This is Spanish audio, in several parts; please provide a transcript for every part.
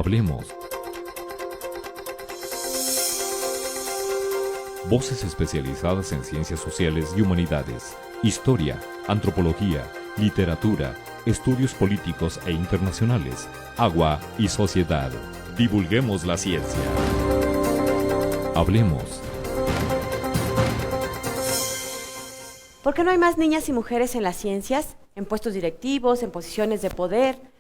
Hablemos. Voces especializadas en ciencias sociales y humanidades, historia, antropología, literatura, estudios políticos e internacionales, agua y sociedad. Divulguemos la ciencia. Hablemos. ¿Por qué no hay más niñas y mujeres en las ciencias, en puestos directivos, en posiciones de poder?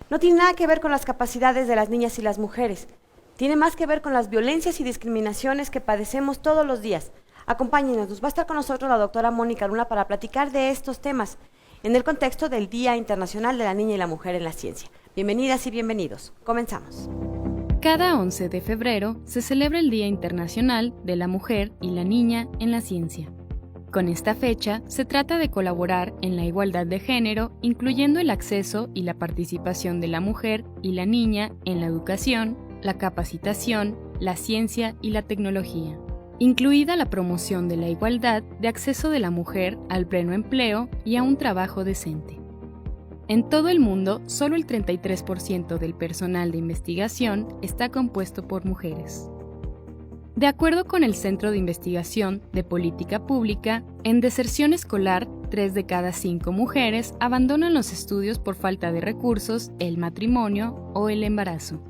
No tiene nada que ver con las capacidades de las niñas y las mujeres. Tiene más que ver con las violencias y discriminaciones que padecemos todos los días. Acompáñenos, va a estar con nosotros la doctora Mónica Luna para platicar de estos temas en el contexto del Día Internacional de la Niña y la Mujer en la Ciencia. Bienvenidas y bienvenidos. Comenzamos. Cada 11 de febrero se celebra el Día Internacional de la Mujer y la Niña en la Ciencia. Con esta fecha se trata de colaborar en la igualdad de género, incluyendo el acceso y la participación de la mujer y la niña en la educación, la capacitación, la ciencia y la tecnología, incluida la promoción de la igualdad de acceso de la mujer al pleno empleo y a un trabajo decente. En todo el mundo, solo el 33% del personal de investigación está compuesto por mujeres. De acuerdo con el Centro de Investigación de Política Pública, en deserción escolar, 3 de cada 5 mujeres abandonan los estudios por falta de recursos, el matrimonio o el embarazo.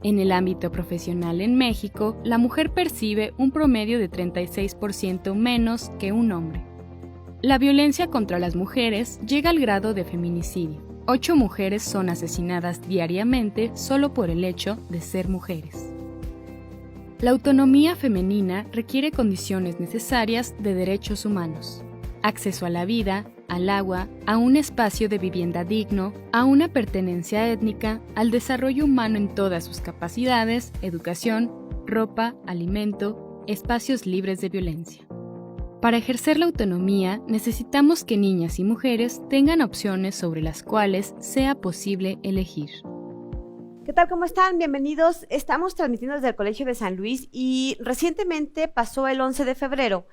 En el ámbito profesional en México, la mujer percibe un promedio de 36% menos que un hombre. La violencia contra las mujeres llega al grado de feminicidio. 8 mujeres son asesinadas diariamente solo por el hecho de ser mujeres. La autonomía femenina requiere condiciones necesarias de derechos humanos: acceso a la vida, al agua, a un espacio de vivienda digno, a una pertenencia étnica, al desarrollo humano en todas sus capacidades, educación, ropa, alimento, espacios libres de violencia. Para ejercer la autonomía, necesitamos que niñas y mujeres tengan opciones sobre las cuales sea posible elegir. ¿Qué tal? ¿Cómo están? Bienvenidos. Estamos transmitiendo desde el Colegio de San Luis y recientemente pasó el 11 de febrero.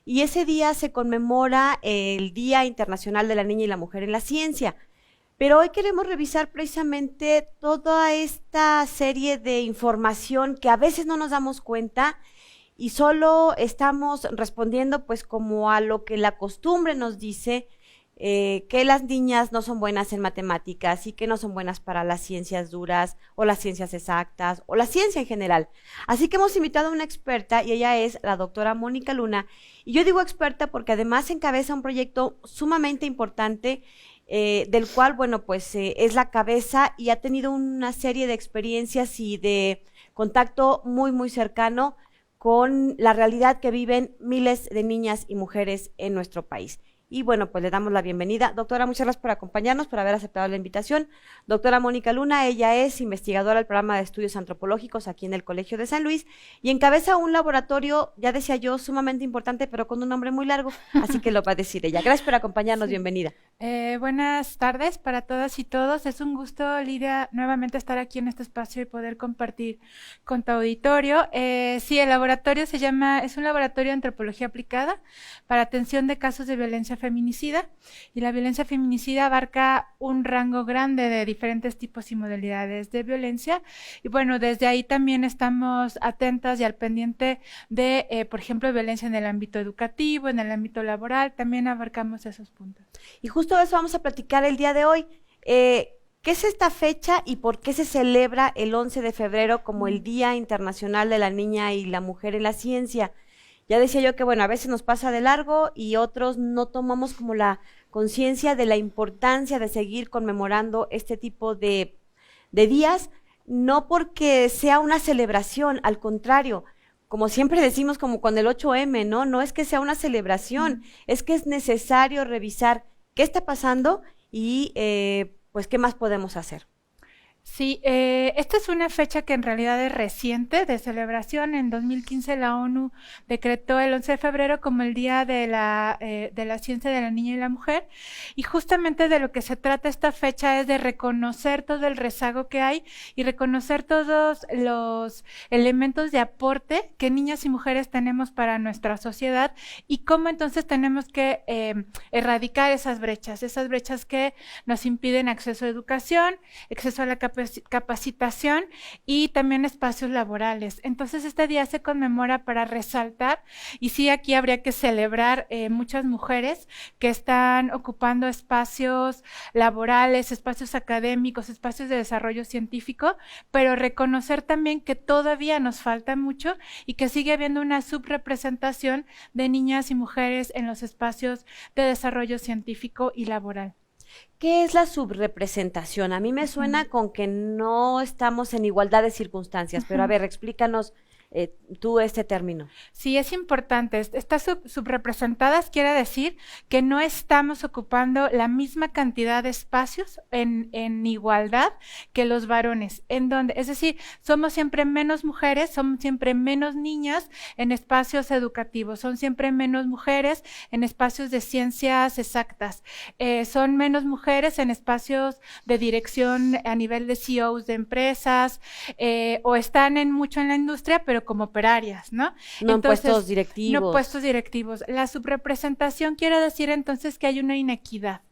Y ese día se conmemora el Día Internacional de la Niña y la Mujer en la Ciencia. Pero hoy queremos revisar precisamente toda esta serie de información que a veces no nos damos cuenta y solo estamos respondiendo pues como a lo que la costumbre nos dice, que las niñas no son buenas en matemáticas y que no son buenas para las ciencias duras o las ciencias exactas o la ciencia en general. Así que hemos invitado a una experta y ella es la doctora Mónica Luna. Y yo digo experta porque además encabeza un proyecto sumamente importante del cual, bueno, pues es la cabeza y ha tenido una serie de experiencias y de contacto muy, muy cercano con la realidad que viven miles de niñas y mujeres en nuestro país. Y bueno, pues le damos la bienvenida. Doctora, muchas gracias por acompañarnos, por haber aceptado la invitación. Doctora Mónica Luna, ella es investigadora del programa de estudios antropológicos aquí en el Colegio de San Luis y encabeza un laboratorio, ya decía yo, sumamente importante, pero con un nombre muy largo, así que lo va a decir ella. Gracias por acompañarnos, Sí. Bienvenida. Buenas tardes para todas y todos. Es un gusto, Lidia, nuevamente estar aquí en este espacio y poder compartir con tu auditorio. Sí, el laboratorio es un laboratorio de antropología aplicada para atención de casos de violencia feminicida, y la violencia feminicida abarca un rango grande de diferentes tipos y modalidades de violencia, y bueno, desde ahí también estamos atentas y al pendiente de, por ejemplo, violencia en el ámbito educativo, en el ámbito laboral, también abarcamos esos puntos. Y justo de eso vamos a platicar el día de hoy. ¿Qué es esta fecha y por qué se celebra el 11 de febrero como el Día Internacional de la Niña y la Mujer en la Ciencia? Ya decía yo que, bueno, a veces nos pasa de largo y otros no tomamos como la conciencia de la importancia de seguir conmemorando este tipo de días, no porque sea una celebración, al contrario, como siempre decimos, como con el 8M, ¿no? No es que sea una celebración, es que es necesario revisar qué está pasando y pues qué más podemos hacer. Sí, esta es una fecha que en realidad es reciente de celebración. En 2015 la ONU decretó el 11 de febrero como el Día de la Ciencia de la Niña y la Mujer, y justamente de lo que se trata esta fecha es de reconocer todo el rezago que hay y reconocer todos los elementos de aporte que niñas y mujeres tenemos para nuestra sociedad y cómo entonces tenemos que erradicar esas brechas que nos impiden acceso a educación, acceso a la capacitación y también espacios laborales. Entonces este día se conmemora para resaltar, y sí, aquí habría que celebrar muchas mujeres que están ocupando espacios laborales, espacios académicos, espacios de desarrollo científico, pero reconocer también que todavía nos falta mucho y que sigue habiendo una subrepresentación de niñas y mujeres en los espacios de desarrollo científico y laboral. ¿Qué es la subrepresentación? A mí me suena con que no estamos en igualdad de circunstancias, pero a ver, explícanos tú este término. Sí, es importante. Estar subrepresentadas quiere decir que no estamos ocupando la misma cantidad de espacios en igualdad que los varones. Es decir, somos siempre menos mujeres, somos siempre menos niñas en espacios educativos, son siempre menos mujeres en espacios de ciencias exactas, son menos mujeres en espacios de dirección a nivel de CEOs de empresas, o están mucho en la industria, pero como operarias, ¿no? No entonces, en puestos directivos. No puestos directivos. La subrepresentación quiere decir entonces que hay una inequidad,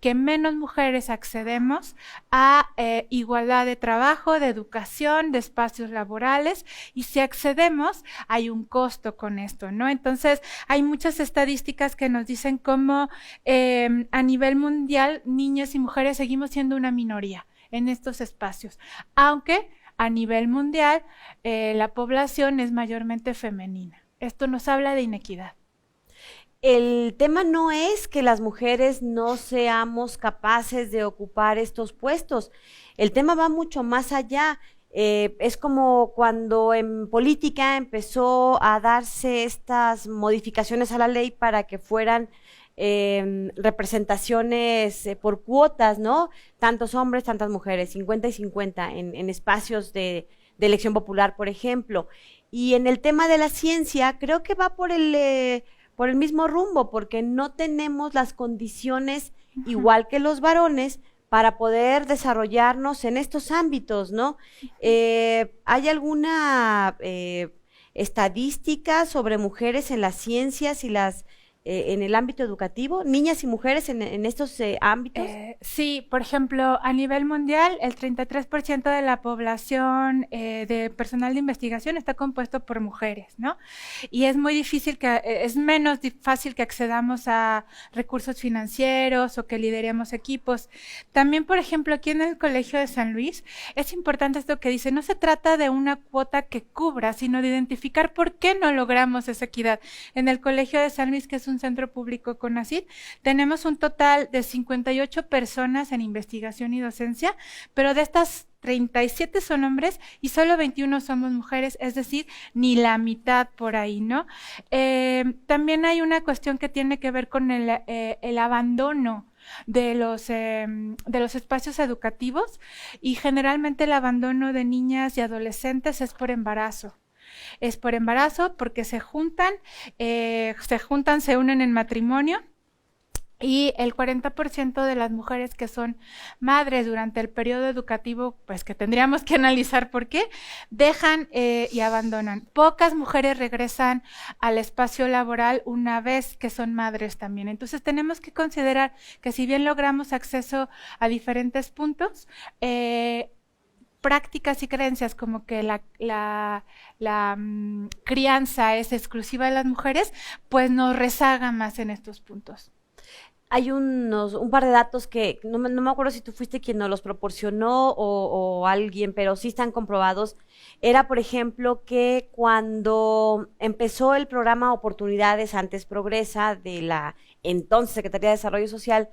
que menos mujeres accedemos a igualdad de trabajo, de educación, de espacios laborales, y si accedemos hay un costo con esto, ¿no? Entonces hay muchas estadísticas que nos dicen cómo a nivel mundial niñas y mujeres seguimos siendo una minoría en estos espacios, aunque a nivel mundial la población es mayormente femenina. Esto nos habla de inequidad. El tema no es que las mujeres no seamos capaces de ocupar estos puestos, el tema va mucho más allá. Es como cuando en política empezó a darse estas modificaciones a la ley para que fueran representaciones por cuotas, ¿no? Tantos hombres, tantas mujeres, 50 y 50 en espacios de elección popular, por ejemplo. Y en el tema de la ciencia, creo que va por el mismo rumbo, porque no tenemos las condiciones igual que los varones para poder desarrollarnos en estos ámbitos, ¿no? ¿Hay alguna estadística sobre mujeres en las ciencias y en el ámbito educativo, niñas y mujeres en estos ámbitos? Sí, por ejemplo, a nivel mundial, el 33% de la población de personal de investigación está compuesto por mujeres, ¿no? Y es muy difícil es menos fácil que accedamos a recursos financieros o que lideremos equipos. También, por ejemplo, aquí en el Colegio de San Luis, es importante esto que dice, no se trata de una cuota que cubra, sino de identificar por qué no logramos esa equidad. En el Colegio de San Luis, que es un centro público CONACYT, tenemos un total de 58 personas en investigación y docencia, pero de estas 37 son hombres y solo 21 somos mujeres, es decir, ni la mitad por ahí, ¿no? También hay una cuestión que tiene que ver con el abandono de los espacios educativos, y generalmente el abandono de niñas y adolescentes es por embarazo. Es por embarazo porque se unen en matrimonio, y el 40% de las mujeres que son madres durante el periodo educativo, pues que tendríamos que analizar por qué, dejan y abandonan. Pocas mujeres regresan al espacio laboral una vez que son madres también. Entonces tenemos que considerar que si bien logramos acceso a diferentes puntos, prácticas y creencias como que la crianza es exclusiva de las mujeres, pues nos rezaga más en estos puntos. Hay un par de datos que no me acuerdo si tú fuiste quien nos los proporcionó o alguien, pero sí están comprobados. Era, por ejemplo, que cuando empezó el programa Oportunidades Antes Progresa de la entonces Secretaría de Desarrollo Social,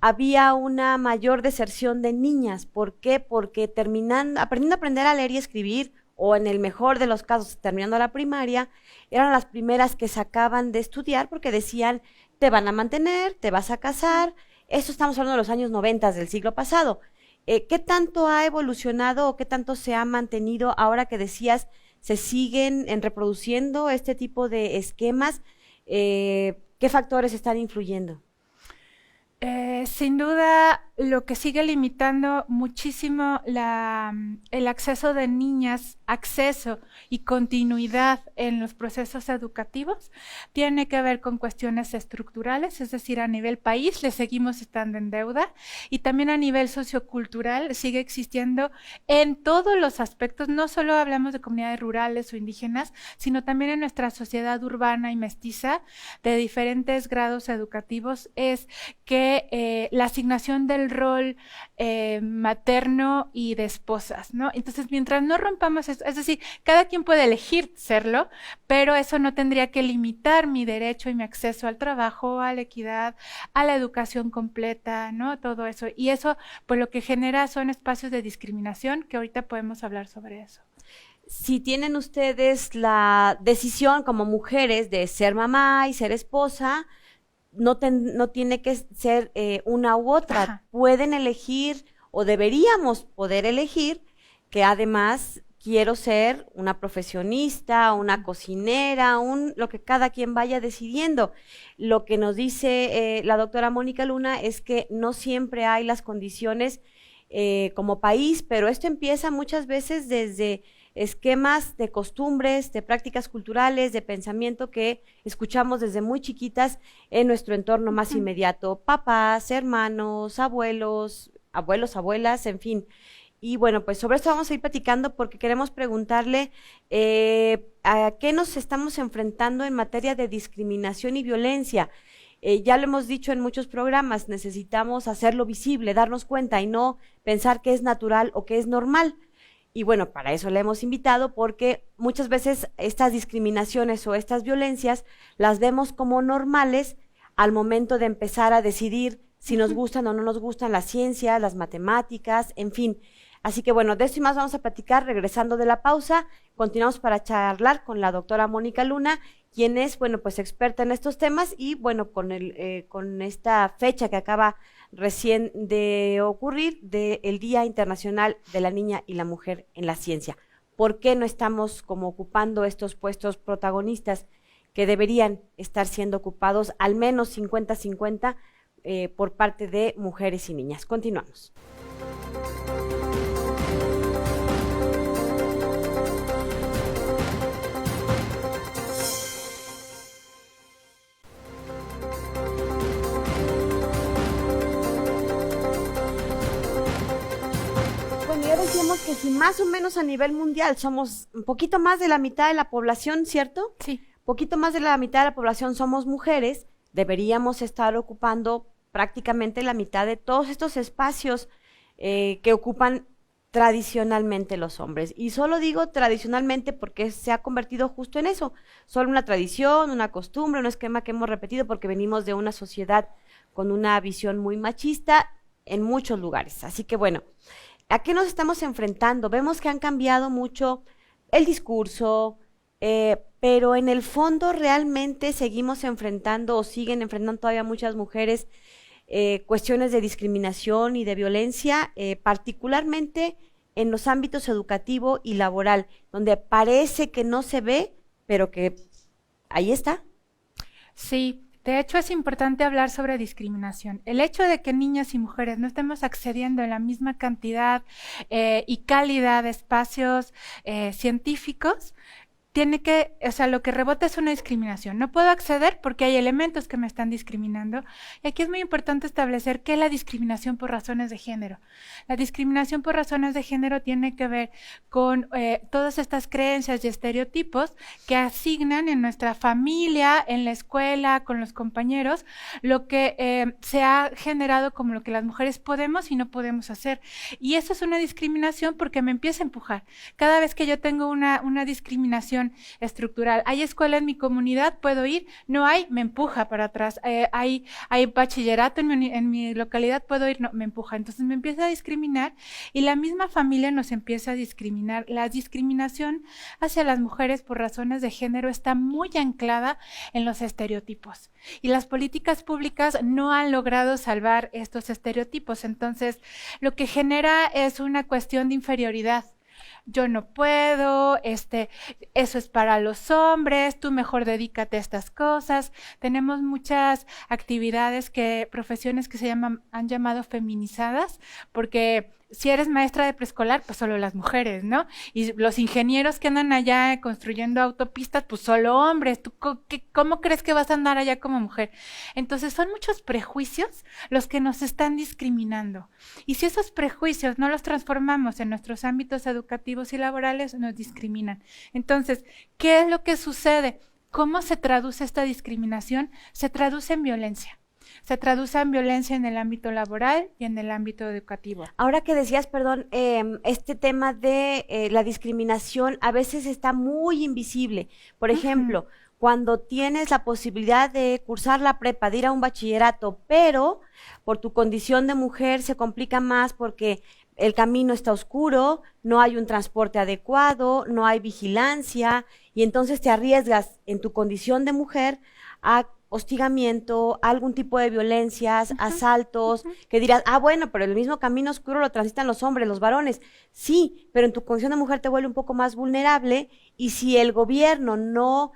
había una mayor deserción de niñas. ¿Por qué? Porque aprendiendo a aprender a leer y escribir, o en el mejor de los casos, terminando la primaria, eran las primeras que sacaban de estudiar porque decían, te van a mantener, te vas a casar. Esto estamos hablando de los años 90 del siglo pasado. ¿Qué tanto ha evolucionado o qué tanto se ha mantenido ahora que decías se siguen reproduciendo este tipo de esquemas? ¿Qué factores están influyendo? Sin duda, lo que sigue limitando muchísimo el acceso de niñas, acceso y continuidad en los procesos educativos, tiene que ver con cuestiones estructurales, es decir, a nivel país le seguimos estando en deuda, y también a nivel sociocultural sigue existiendo en todos los aspectos. No solo hablamos de comunidades rurales o indígenas, sino también en nuestra sociedad urbana y mestiza de diferentes grados educativos, es que la asignación del rol materno y de esposas, ¿no? Entonces, mientras no rompamos eso, es decir, cada quien puede elegir serlo, pero eso no tendría que limitar mi derecho y mi acceso al trabajo, a la equidad, a la educación completa, ¿no? Todo eso. Y eso, pues lo que genera son espacios de discriminación, que ahorita podemos hablar sobre eso. Si tienen ustedes la decisión como mujeres de ser mamá y ser esposa, no tiene que ser una u otra. Ajá. Pueden elegir o deberíamos poder elegir que además quiero ser una profesionista, una cocinera, lo que cada quien vaya decidiendo. Lo que nos dice la doctora Mónica Luna es que no siempre hay las condiciones como país, pero esto empieza muchas veces desde esquemas de costumbres, de prácticas culturales, de pensamiento que escuchamos desde muy chiquitas en nuestro entorno más inmediato, papás, hermanos, abuelos, abuelas, en fin. Y bueno, pues sobre esto vamos a ir platicando porque queremos preguntarle a qué nos estamos enfrentando en materia de discriminación y violencia. Ya lo hemos dicho en muchos programas, necesitamos hacerlo visible, darnos cuenta y no pensar que es natural o que es normal. Y bueno, para eso le hemos invitado porque muchas veces estas discriminaciones o estas violencias las vemos como normales al momento de empezar a decidir si nos gustan o no nos gustan las ciencias, las matemáticas, en fin. Así que bueno, de esto y más vamos a platicar regresando de la pausa. Continuamos para charlar con la doctora Mónica Luna, quien es, bueno, pues experta en estos temas y bueno, con esta fecha que acaba recién de ocurrir del Día Internacional de la Niña y la Mujer en la Ciencia. ¿Por qué no estamos como ocupando estos puestos protagonistas que deberían estar siendo ocupados al menos 50-50 por parte de mujeres y niñas? Continuamos. Ya decíamos que si más o menos a nivel mundial somos un poquito más de la mitad de la población, ¿cierto? Sí. Poquito más de la mitad de la población somos mujeres, deberíamos estar ocupando prácticamente la mitad de todos estos espacios que ocupan tradicionalmente los hombres. Y solo digo tradicionalmente porque se ha convertido justo en eso, solo una tradición, una costumbre, un esquema que hemos repetido porque venimos de una sociedad con una visión muy machista en muchos lugares. Así que bueno, ¿a qué nos estamos enfrentando? Vemos que han cambiado mucho el discurso, pero en el fondo realmente seguimos enfrentando o siguen enfrentando todavía muchas mujeres cuestiones de discriminación y de violencia, particularmente en los ámbitos educativo y laboral, donde parece que no se ve, pero que ahí está. Sí. De hecho, es importante hablar sobre discriminación. El hecho de que niñas y mujeres no estemos accediendo en la misma cantidad y calidad de espacios científicos, lo que rebota es una discriminación. No puedo acceder porque hay elementos que me están discriminando. Y aquí es muy importante establecer qué es la discriminación por razones de género. La discriminación por razones de género tiene que ver con todas estas creencias y estereotipos que asignan en nuestra familia, en la escuela, con los compañeros, lo que se ha generado como lo que las mujeres podemos y no podemos hacer. Y eso es una discriminación porque me empieza a empujar. Cada vez que yo tengo una discriminación estructural, hay escuela en mi comunidad, puedo ir, no hay, me empuja para atrás, hay bachillerato en mi localidad, puedo ir, no, me empuja, entonces me empieza a discriminar y la misma familia nos empieza a discriminar. La discriminación hacia las mujeres por razones de género está muy anclada en los estereotipos y las políticas públicas no han logrado salvar estos estereotipos, entonces lo que genera es una cuestión de inferioridad. yo no puedo, eso es para los hombres, tú mejor dedícate a estas cosas. Tenemos muchas actividades profesiones que han llamado feminizadas, porque si eres maestra de preescolar, pues solo las mujeres, ¿no? Y los ingenieros que andan allá construyendo autopistas, pues solo hombres. ¿Tú cómo crees que vas a andar allá como mujer? Entonces son muchos prejuicios los que nos están discriminando. Y si esos prejuicios no los transformamos en nuestros ámbitos educativos y laborales, nos discriminan. Entonces, ¿qué es lo que sucede? ¿Cómo se traduce esta discriminación? Se traduce en violencia. Se traduce en violencia en el ámbito laboral y en el ámbito educativo. Ahora que decías, perdón, este tema de la discriminación a veces está muy invisible. Por ejemplo, cuando tienes la posibilidad de cursar la prepa, de ir a un bachillerato, pero por tu condición de mujer se complica más porque el camino está oscuro, no hay un transporte adecuado, no hay vigilancia, y entonces te arriesgas en tu condición de mujer a hostigamiento, algún tipo de violencias, asaltos, que dirás, bueno, pero el mismo camino oscuro lo transitan los hombres, los varones. Sí, pero en tu condición de mujer te vuelve un poco más vulnerable, y si el gobierno no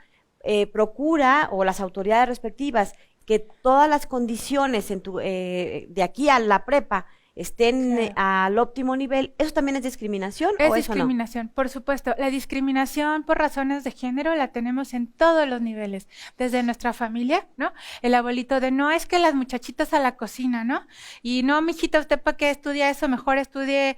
procura, o las autoridades respectivas, que todas las condiciones de aquí a la prepa estén al óptimo nivel, ¿eso también es discriminación o eso no? Es discriminación, por supuesto. La discriminación por razones de género la tenemos en todos los niveles, desde nuestra familia, ¿no? El abuelito de no, es que las muchachitas a la cocina, ¿no? Y no, mijita, ¿usted para qué estudia eso? Mejor estudie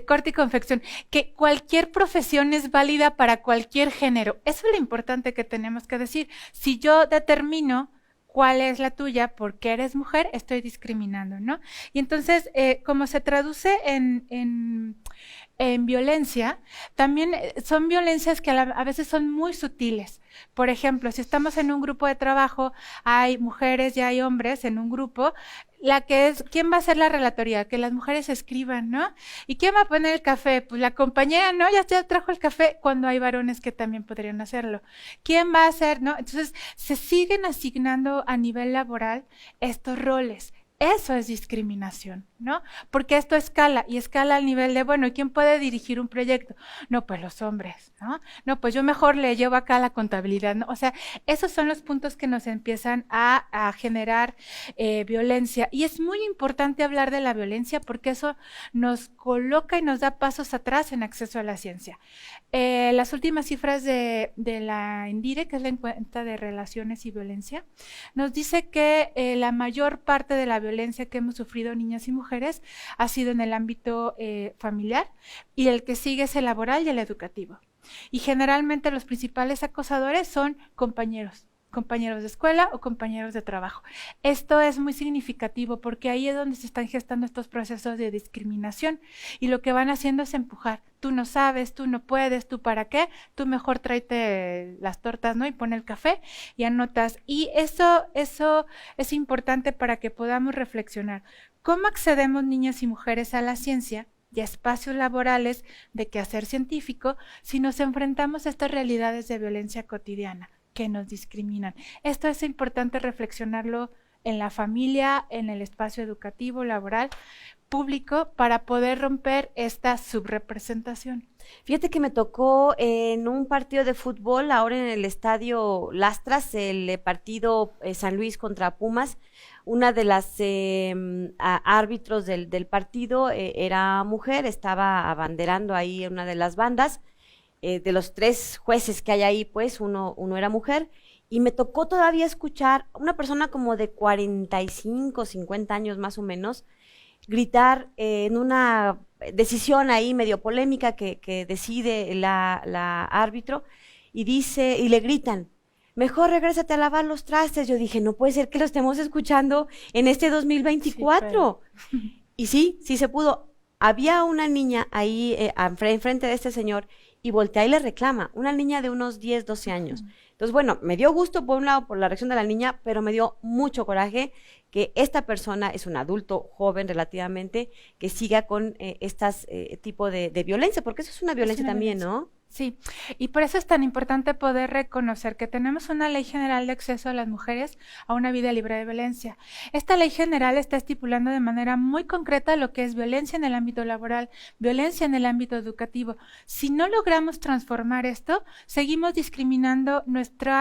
corte y confección. Que cualquier profesión es válida para cualquier género. Eso es lo importante que tenemos que decir. Si yo determino cuál es la tuya, porque eres mujer, estoy discriminando, ¿no? Y entonces, como se traduce en violencia, también son violencias que a veces son muy sutiles. Por ejemplo, si estamos en un grupo de trabajo, hay mujeres y hay hombres en un grupo, ¿quién va a hacer la relatoría? Que las mujeres escriban, ¿no? ¿Y quién va a poner el café? Pues la compañera, ¿no? Ya trajo el café, cuando hay varones que también podrían hacerlo. ¿Quién va a hacer, no? Entonces, se siguen asignando a nivel laboral estos roles. Eso es discriminación, ¿no? Porque esto escala, y escala al nivel de, bueno, ¿y quién puede dirigir un proyecto? No, pues los hombres, ¿no? No, pues yo mejor le llevo acá la contabilidad, ¿no? O sea, esos son los puntos que nos empiezan a generar violencia. Y es muy importante hablar de la violencia porque eso nos coloca y nos da pasos atrás en acceso a la ciencia. Las últimas cifras de la ENDIRE, que es la encuesta de relaciones y violencia, nos dice que la mayor parte de la violencia que hemos sufrido niñas y mujeres ha sido en el ámbito familiar, y el que sigue es el laboral y el educativo. Y generalmente los principales acosadores son compañeros de escuela o compañeros de trabajo. Esto es muy significativo porque ahí es donde se están gestando estos procesos de discriminación, y lo que van haciendo es empujar. Tú no sabes, tú no puedes, tú para qué, tú mejor tráete las tortas, ¿no? Y pon el café y anotas. Y eso es importante para que podamos reflexionar. ¿Cómo accedemos niñas y mujeres a la ciencia y a espacios laborales de quehacer científico si nos enfrentamos a estas realidades de violencia cotidiana que nos discriminan? Esto es importante reflexionarlo en la familia, en el espacio educativo, laboral, público, para poder romper esta subrepresentación. Fíjate que me tocó en un partido de fútbol, ahora en el estadio Lastras, el partido San Luis contra Pumas. Una de las árbitros del partido era mujer, estaba abanderando ahí una de las bandas. De los 3 jueces que hay ahí, pues uno era mujer, y me tocó todavía escuchar a una persona como de 45, 50 años más o menos, gritar en una decisión ahí medio polémica que decide la árbitro, y le gritan, mejor regrésate a lavar los trastes. Yo dije, no puede ser que lo estemos escuchando en este 2024. Sí, y sí se pudo. Había una niña ahí enfrente de este señor, y voltea y le reclama, una niña de unos 10, 12 años. Entonces, bueno, me dio gusto por un lado por la reacción de la niña, pero me dio mucho coraje que esta persona, es un adulto joven relativamente, que siga con tipo de violencia, porque eso es una violencia también, ¿no? Sí, y por eso es tan importante poder reconocer que tenemos una ley general de acceso a las mujeres a una vida libre de violencia. Esta ley general está estipulando de manera muy concreta lo que es violencia en el ámbito laboral, violencia en el ámbito educativo. Si no logramos transformar esto, seguimos discriminando nuestro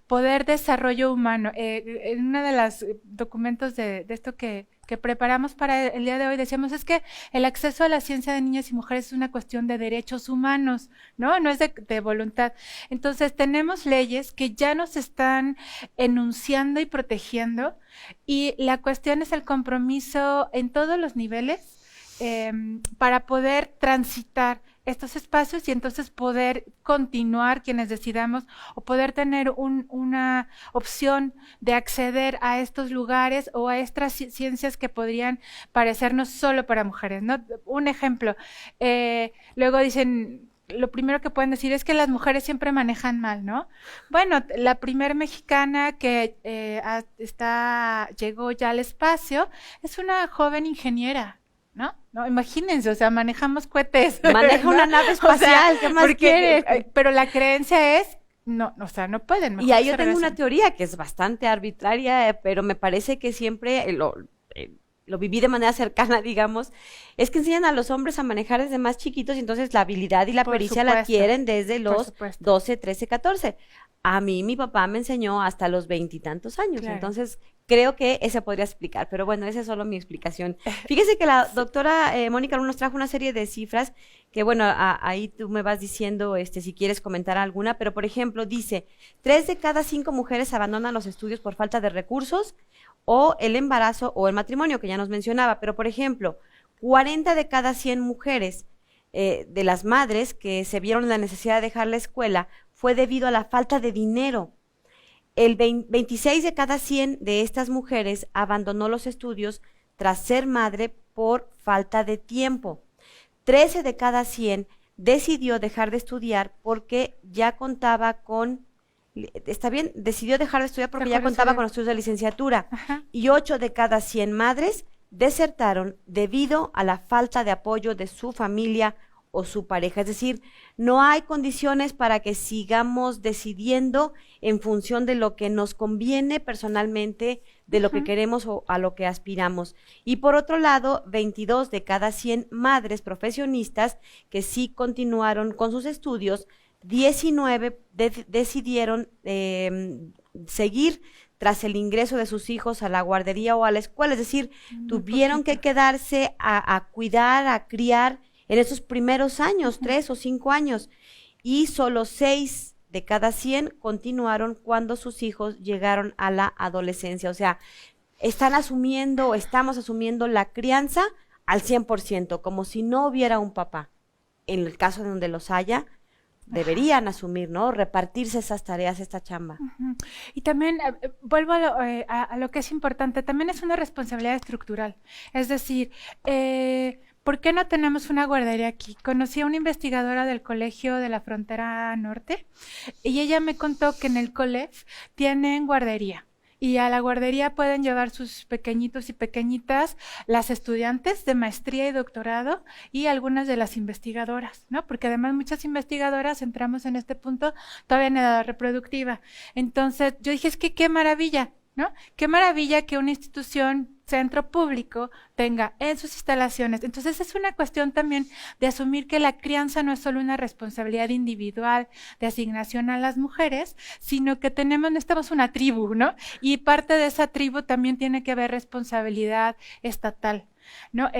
poder desarrollo humano. En uno de los documentos de esto que preparamos para el día de hoy, decíamos es que el acceso a la ciencia de niñas y mujeres es una cuestión de derechos humanos, ¿no? No es de voluntad. Entonces, tenemos leyes que ya nos están enunciando y protegiendo, y la cuestión es el compromiso en todos los niveles para poder transitar estos espacios y entonces poder continuar quienes decidamos o poder tener una opción de acceder a estos lugares o a estas ciencias que podrían parecernos solo para mujeres, ¿no? Un ejemplo, luego dicen, lo primero que pueden decir es que las mujeres siempre manejan mal, ¿no? Bueno, la primer mexicana que llegó ya al espacio es una joven ingeniera, ¿no? No, imagínense, o sea, manejamos cohetes. Maneja una nave espacial, ¿qué más quieres? Pero la creencia es, no, o sea, no pueden. Y ahí yo tengo una teoría que es bastante arbitraria, pero me parece que siempre lo viví de manera cercana, digamos, es que enseñan a los hombres a manejar desde más chiquitos y entonces la habilidad y la pericia la adquieren desde los 12, 13, 14. A mí mi papá me enseñó hasta los 20 y tantos años, claro. Entonces creo que ese podría explicar, pero bueno, esa es solo mi explicación. Fíjese que la doctora Mónica nos trajo una serie de cifras que bueno, ahí tú me vas diciendo si quieres comentar alguna, pero por ejemplo dice, 3 de cada 5 mujeres abandonan los estudios por falta de recursos o el embarazo o el matrimonio, que ya nos mencionaba, pero por ejemplo, 40 de cada 100 mujeres de las madres que se vieron en la necesidad de dejar la escuela fue debido a la falta de dinero. El 26 de cada 100 de estas mujeres abandonó los estudios tras ser madre por falta de tiempo. 13 de cada 100 decidió dejar de estudiar porque ya contaba con, está bien, decidió dejar de estudiar porque ya contaba con estudios de licenciatura. Ajá. Y 8 de cada 100 madres desertaron debido a la falta de apoyo de su familia o su pareja. Es decir, no hay condiciones para que sigamos decidiendo en función de lo que nos conviene personalmente, de lo que queremos o a lo que aspiramos. Y por otro lado, 22 de cada 100 madres profesionistas que sí continuaron con sus estudios, 19 decidieron seguir tras el ingreso de sus hijos a la guardería o a la escuela. Es decir, tuvieron que quedarse a cuidar, a criar en esos primeros años, 3 o 5 años, y solo 6 de cada 100 continuaron cuando sus hijos llegaron a la adolescencia. O sea, estamos asumiendo la crianza al 100%, como si no hubiera un papá. En el caso de donde los haya, deberían asumir, ¿no? Repartirse esas tareas, esta chamba. Y también, vuelvo a lo que es importante, también es una responsabilidad estructural. Es decir, ¿por qué no tenemos una guardería aquí? Conocí a una investigadora del Colegio de la Frontera Norte y ella me contó que en el COLEF tienen guardería. Y a la guardería pueden llevar sus pequeñitos y pequeñitas las estudiantes de maestría y doctorado y algunas de las investigadoras, ¿no? Porque además muchas investigadoras entramos en este punto todavía en edad reproductiva. Entonces yo dije, es que qué maravilla, ¿no? Qué maravilla que una institución, centro público, tenga en sus instalaciones. Entonces es una cuestión también de asumir que la crianza no es solo una responsabilidad individual de asignación a las mujeres, sino que necesitamos una tribu, ¿no? Y parte de esa tribu también tiene que haber responsabilidad estatal, ¿no?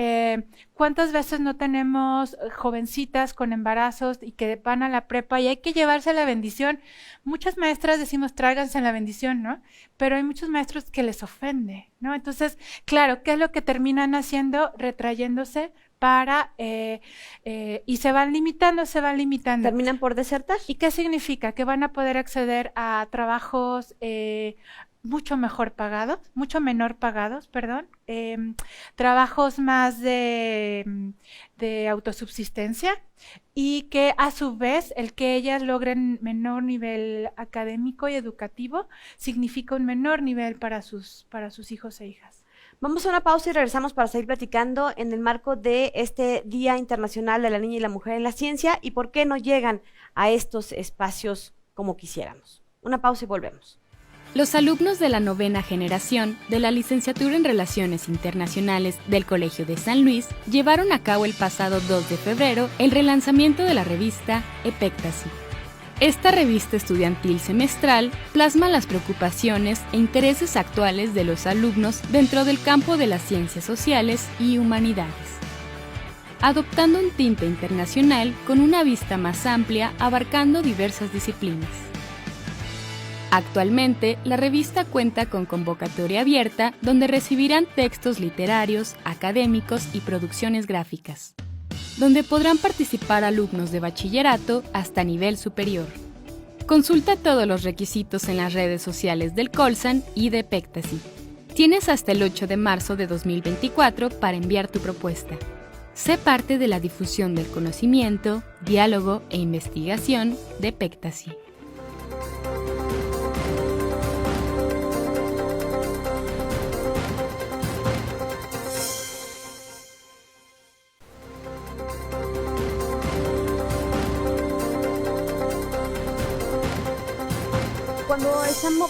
¿Cuántas veces no tenemos jovencitas con embarazos y que van a la prepa y hay que llevarse la bendición? Muchas maestras decimos tráiganse la bendición, ¿no? Pero hay muchos maestros que les ofende, ¿no? Entonces, claro, ¿qué es lo que terminan haciendo? Retrayéndose y se van limitando. ¿Terminan por desertar? ¿Y qué significa? Que van a poder acceder a trabajos mucho menor pagados, trabajos más de autosubsistencia, y que a su vez el que ellas logren menor nivel académico y educativo significa un menor nivel para sus hijos e hijas. Vamos a una pausa y regresamos para seguir platicando en el marco de este Día Internacional de la Niña y la Mujer en la Ciencia y por qué no llegan a estos espacios como quisiéramos. Una pausa y volvemos. Los alumnos de la 9ª generación de la Licenciatura en Relaciones Internacionales del Colegio de San Luis llevaron a cabo el pasado 2 de febrero el relanzamiento de la revista Epectasy. Esta revista estudiantil semestral plasma las preocupaciones e intereses actuales de los alumnos dentro del campo de las ciencias sociales y humanidades, adoptando un tinte internacional con una vista más amplia abarcando diversas disciplinas. Actualmente, la revista cuenta con convocatoria abierta donde recibirán textos literarios, académicos y producciones gráficas, donde podrán participar alumnos de bachillerato hasta nivel superior. Consulta todos los requisitos en las redes sociales del Colsan y de Epectasy. Tienes hasta el 8 de marzo de 2024 para enviar tu propuesta. Sé parte de la difusión del conocimiento, diálogo e investigación de Epectasy.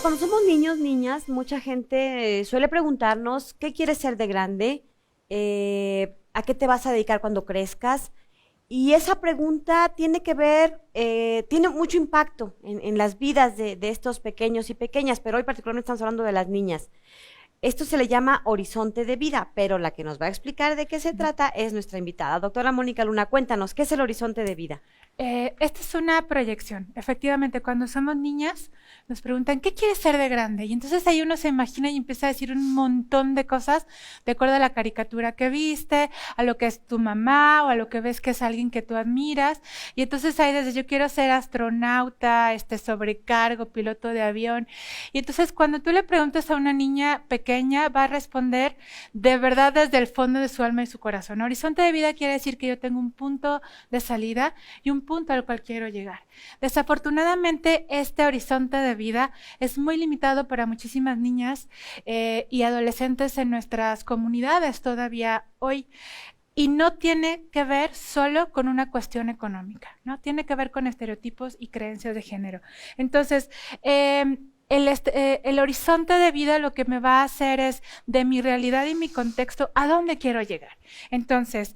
Cuando somos niños, niñas, mucha gente suele preguntarnos ¿qué quieres ser de grande? ¿A qué te vas a dedicar cuando crezcas? Y esa pregunta tiene que ver, tiene mucho impacto en las vidas de estos pequeños y pequeñas, pero hoy particularmente estamos hablando de las niñas. Esto se le llama horizonte de vida, pero la que nos va a explicar de qué se trata es nuestra invitada. Doctora Mónica Luna, cuéntanos, ¿qué es el horizonte de vida? Esta es una proyección. Efectivamente, cuando somos niñas nos preguntan, ¿qué quieres ser de grande? Y entonces ahí uno se imagina y empieza a decir un montón de cosas de acuerdo a la caricatura que viste, a lo que es tu mamá o a lo que ves que es alguien que tú admiras. Y entonces ahí desde yo quiero ser astronauta, sobrecargo, piloto de avión. Y entonces cuando tú le preguntas a una niña pequeña va a responder de verdad desde el fondo de su alma y su corazón. Horizonte de vida quiere decir que yo tengo un punto de salida y un punto al cual quiero llegar. Desafortunadamente, este horizonte de vida es muy limitado para muchísimas niñas y adolescentes en nuestras comunidades todavía hoy. Y no tiene que ver solo con una cuestión económica, ¿no? Tiene que ver con estereotipos y creencias de género. Entonces, el horizonte de vida lo que me va a hacer es, de mi realidad y mi contexto, ¿a dónde quiero llegar? Entonces,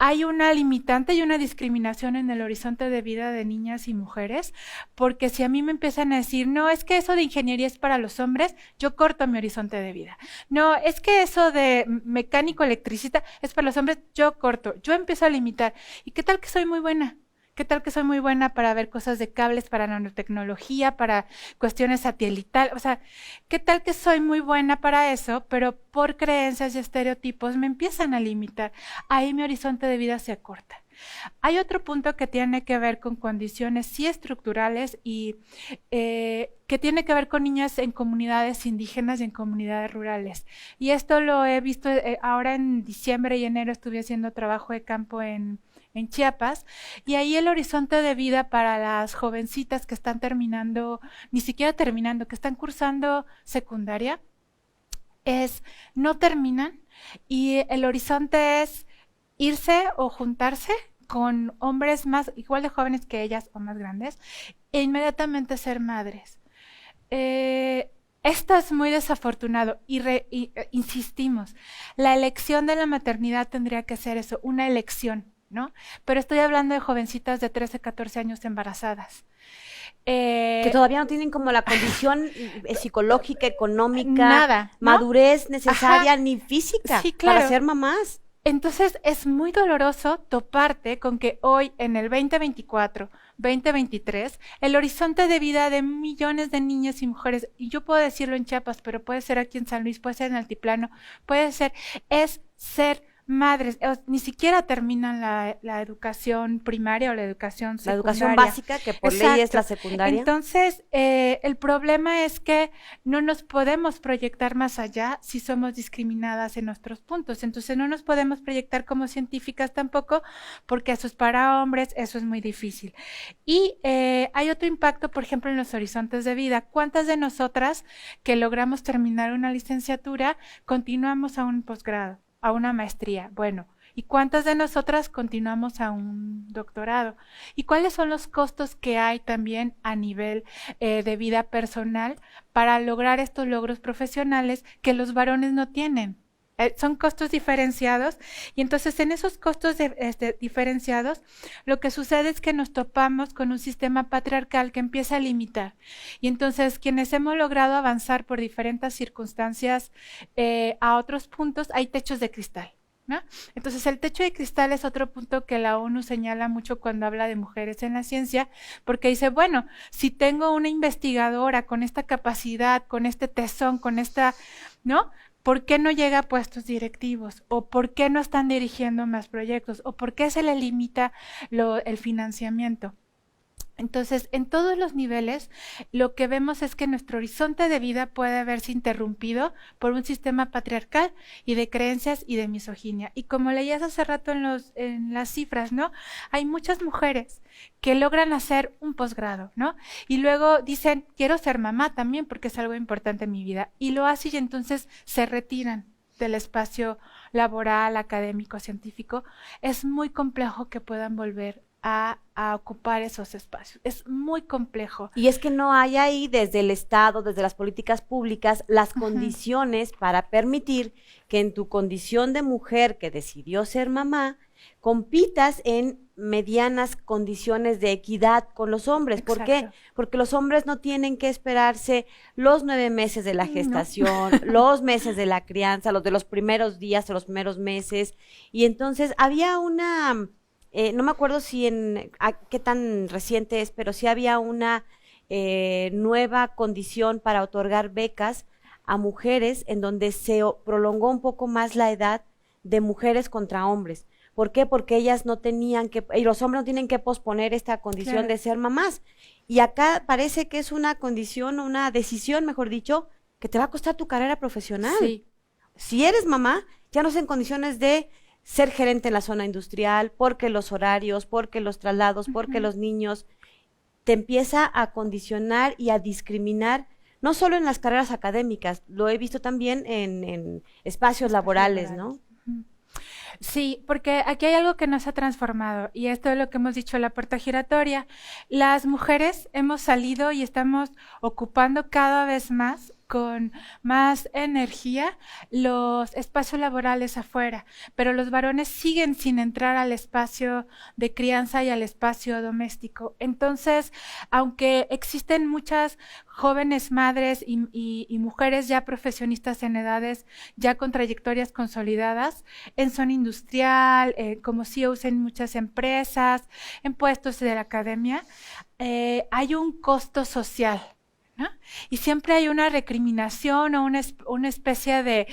hay una limitante y una discriminación en el horizonte de vida de niñas y mujeres, porque si a mí me empiezan a decir, no, es que eso de ingeniería es para los hombres, yo corto mi horizonte de vida. No, es que eso de mecánico electricista es para los hombres, yo corto, yo empiezo a limitar. ¿Y qué tal que soy muy buena? ¿Qué tal que soy muy buena para ver cosas de cables, para nanotecnología, para cuestiones satelitales? O sea, ¿qué tal que soy muy buena para eso, pero por creencias y estereotipos me empiezan a limitar? Ahí mi horizonte de vida se acorta. Hay otro punto que tiene que ver con condiciones sí estructurales y que tiene que ver con niñas en comunidades indígenas y en comunidades rurales. Y esto lo he visto ahora en diciembre y enero estuve haciendo trabajo de campo en Chiapas, y ahí el horizonte de vida para las jovencitas que están terminando, ni siquiera terminando, que están cursando secundaria, es no terminan, y el horizonte es irse o juntarse con hombres más igual de jóvenes que ellas o más grandes, e inmediatamente ser madres. Esto es muy desafortunado y insistimos, la elección de la maternidad tendría que ser eso, una elección, ¿no? Pero estoy hablando de jovencitas de 13, 14 años embarazadas. Que todavía no tienen como la condición psicológica, económica, nada, ¿no? Madurez necesaria, ni física, sí, claro, para ser mamás. Entonces es muy doloroso toparte con que hoy en el 2024, 2023, el horizonte de vida de millones de niñas y mujeres, y yo puedo decirlo en Chiapas, pero puede ser aquí en San Luis, puede ser en Altiplano, puede ser, es ser madres ni siquiera terminan la educación primaria o la educación secundaria. La educación básica, que por ley es la secundaria. Entonces, el problema es que no nos podemos proyectar más allá si somos discriminadas en nuestros puntos. Entonces, no nos podemos proyectar como científicas tampoco, porque eso es para hombres, eso es muy difícil. Y hay otro impacto, por ejemplo, en los horizontes de vida. ¿Cuántas de nosotras que logramos terminar una licenciatura continuamos a un posgrado, a una maestría? Bueno, ¿y cuántas de nosotras continuamos a un doctorado? ¿Y cuáles son los costos que hay también a nivel de vida personal para lograr estos logros profesionales que los varones no tienen? Son costos diferenciados, y entonces en esos costos diferenciados lo que sucede es que nos topamos con un sistema patriarcal que empieza a limitar, y entonces quienes hemos logrado avanzar por diferentes circunstancias a otros puntos, hay techos de cristal, ¿no? Entonces el techo de cristal es otro punto que la ONU señala mucho cuando habla de mujeres en la ciencia, porque dice, bueno, si tengo una investigadora con esta capacidad, con este tesón, con esta, ¿no?, ¿por qué no llega a puestos directivos? ¿O por qué no están dirigiendo más proyectos? ¿O por qué se le limita el financiamiento? Entonces, en todos los niveles, lo que vemos es que nuestro horizonte de vida puede verse interrumpido por un sistema patriarcal y de creencias y de misoginia. Y como leías hace rato en las cifras, ¿no?, hay muchas mujeres que logran hacer un posgrado, ¿no?, y luego dicen, quiero ser mamá también porque es algo importante en mi vida, y lo hacen y entonces se retiran del espacio laboral, académico, científico. Es muy complejo que puedan volver a ocupar esos espacios. Es muy complejo. Y es que no hay ahí desde el Estado, desde las políticas públicas, las condiciones para permitir que en tu condición de mujer que decidió ser mamá, compitas en medianas condiciones de equidad con los hombres. ¿Por qué? Porque los hombres no tienen que esperarse los 9 meses de la gestación, los meses de la crianza, los de los primeros días o los primeros meses. Y entonces había una... no me acuerdo si qué tan reciente es, pero sí había una nueva condición para otorgar becas a mujeres en donde se prolongó un poco más la edad de mujeres contra hombres. ¿Por qué? Porque ellas no tenían que, y los hombres no tienen que posponer esta condición de ser mamás. Y acá parece que es una condición, una decisión, mejor dicho, que te va a costar tu carrera profesional. Sí. Si eres mamá, ya no estás en condiciones de ser gerente en la zona industrial, porque los horarios, porque los traslados, porque los niños, te empieza a condicionar y a discriminar, no solo en las carreras académicas, lo he visto también en espacios laborales, ¿no? Sí, porque aquí hay algo que nos ha transformado, y esto es lo que hemos dicho, la puerta giratoria. Las mujeres hemos salido y estamos ocupando cada vez más, con más energía, los espacios laborales afuera, pero los varones siguen sin entrar al espacio de crianza y al espacio doméstico. Entonces, aunque existen muchas jóvenes madres y mujeres ya profesionistas en edades, ya con trayectorias consolidadas, en zona industrial, como CEOs en muchas empresas, en puestos de la academia, hay un costo social, ¿no? Y siempre hay una recriminación o una especie de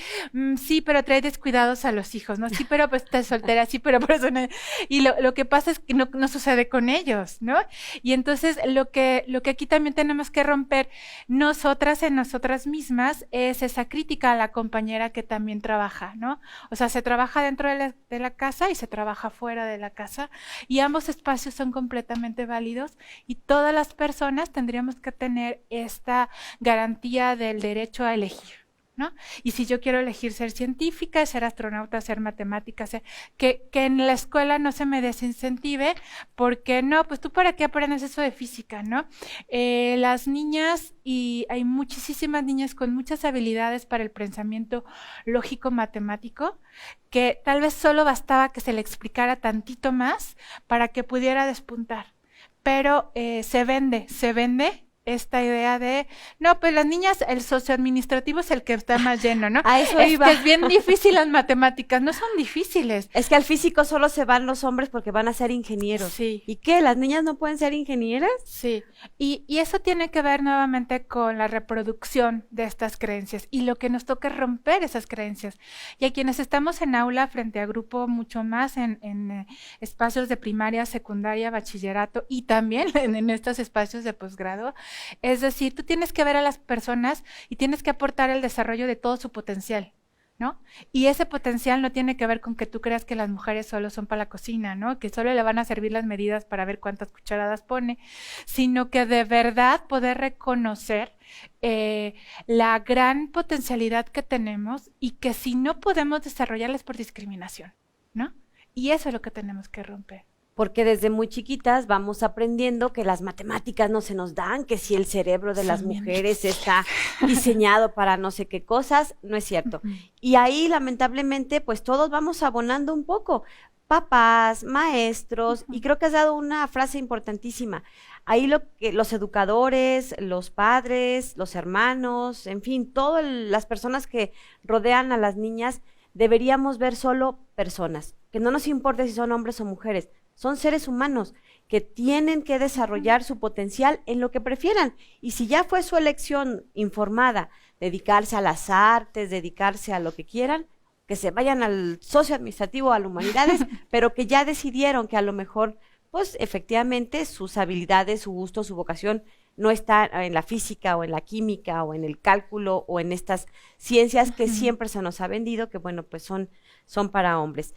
sí, pero trae descuidados a los hijos, ¿no? Sí, pero pues estás soltera, sí, pero por eso no. Y lo que pasa es que no sucede con ellos, ¿no? Y entonces lo que aquí también tenemos que romper nosotras en nosotras mismas es esa crítica a la compañera que también trabaja, ¿no? O sea, se trabaja dentro de la casa y se trabaja fuera de la casa, y ambos espacios son completamente válidos, y todas las personas tendríamos que tener esta garantía del derecho a elegir, ¿no? Y si yo quiero elegir ser científica, ser astronauta, ser matemática, que en la escuela no se me desincentive, porque no, pues tú para qué aprendes eso de física, ¿no? Las niñas, y hay muchísimas niñas con muchas habilidades para el pensamiento lógico-matemático, que tal vez solo bastaba que se le explicara tantito más para que pudiera despuntar, pero se vende esta idea de, no, pues las niñas, el socioadministrativo es el que está más lleno, ¿no? A eso es iba. que es bien difícil las matemáticas, no son difíciles. Es que al físico solo se van los hombres porque van a ser ingenieros. Sí. ¿Y qué? ¿Las niñas no pueden ser ingenieras? Sí, y eso tiene que ver nuevamente con la reproducción de estas creencias y lo que nos toca es romper esas creencias. Y a quienes estamos en aula frente a grupo mucho más en espacios de primaria, secundaria, bachillerato y también en estos espacios de posgrado, es decir, tú tienes que ver a las personas y tienes que aportar el desarrollo de todo su potencial, ¿no? Y ese potencial no tiene que ver con que tú creas que las mujeres solo son para la cocina, ¿no? Que solo le van a servir las medidas para ver cuántas cucharadas pone, sino que de verdad poder reconocer la gran potencialidad que tenemos y que si no podemos desarrollarla es por discriminación, ¿no? Y eso es lo que tenemos que romper. Porque desde muy chiquitas vamos aprendiendo que las matemáticas no se nos dan, que si el cerebro de las mujeres está diseñado para no sé qué cosas, no es cierto. Y ahí, lamentablemente, pues todos vamos abonando un poco, papás, maestros, y creo que has dado una frase importantísima. Ahí los educadores, los padres, los hermanos, en fin, todas las personas que rodean a las niñas, deberíamos ver solo personas, que no nos importe si son hombres o mujeres, son seres humanos que tienen que desarrollar su potencial en lo que prefieran. Y si ya fue su elección informada, dedicarse a las artes, dedicarse a lo que quieran, que se vayan al socioadministrativo, a las humanidades, pero que ya decidieron que a lo mejor, pues efectivamente, sus habilidades, su gusto, su vocación no está en la física o en la química o en el cálculo o en estas ciencias que siempre se nos ha vendido, que bueno, pues son para hombres.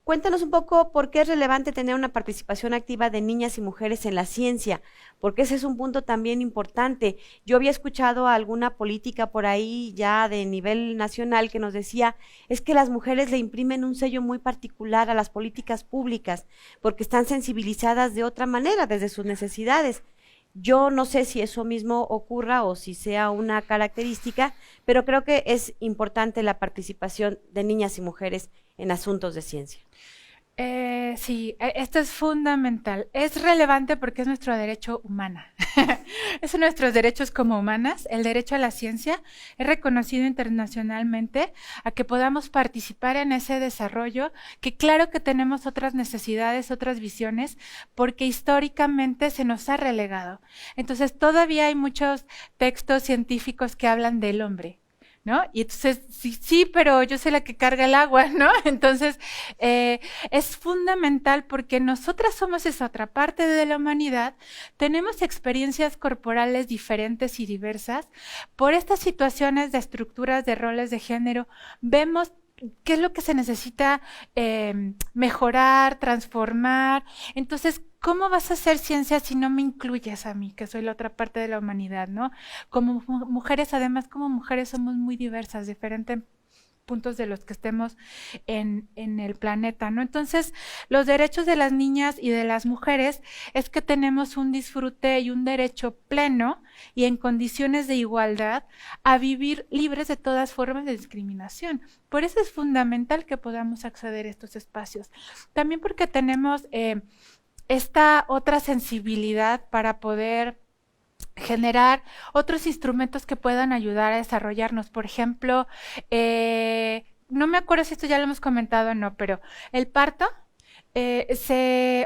Cuéntanos un poco por qué es relevante tener una participación activa de niñas y mujeres en la ciencia, porque ese es un punto también importante. Yo había escuchado a alguna política por ahí ya de nivel nacional que nos decía, es que las mujeres le imprimen un sello muy particular a las políticas públicas, porque están sensibilizadas de otra manera, desde sus necesidades. Yo no sé si eso mismo ocurra o si sea una característica, pero creo que es importante la participación de niñas y mujeres en asuntos de ciencia. Sí, esto es fundamental. Es relevante porque es nuestro derecho humano. Es nuestros derechos como humanas. El derecho a la ciencia es reconocido internacionalmente a que podamos participar en ese desarrollo, que claro que tenemos otras necesidades, otras visiones, porque históricamente se nos ha relegado. Entonces todavía hay muchos textos científicos que hablan del hombre, ¿no? Y entonces, sí, pero yo soy la que carga el agua, ¿no? Entonces, es fundamental porque nosotras somos esa otra parte de la humanidad, tenemos experiencias corporales diferentes y diversas. Por estas situaciones de estructuras, de roles de género, vemos qué es lo que se necesita mejorar, transformar. Entonces, ¿cómo vas a hacer ciencia si no me incluyes a mí, que soy la otra parte de la humanidad, ¿no? Como mujeres, además, como mujeres somos muy diversas, diferentes puntos de los que estemos en el planeta, ¿no? Entonces, los derechos de las niñas y de las mujeres es que tenemos un disfrute y un derecho pleno y en condiciones de igualdad a vivir libres de todas formas de discriminación. Por eso es fundamental que podamos acceder a estos espacios. También porque tenemos esta otra sensibilidad para poder generar otros instrumentos que puedan ayudar a desarrollarnos. Por ejemplo, no me acuerdo si esto ya lo hemos comentado o no, pero el parto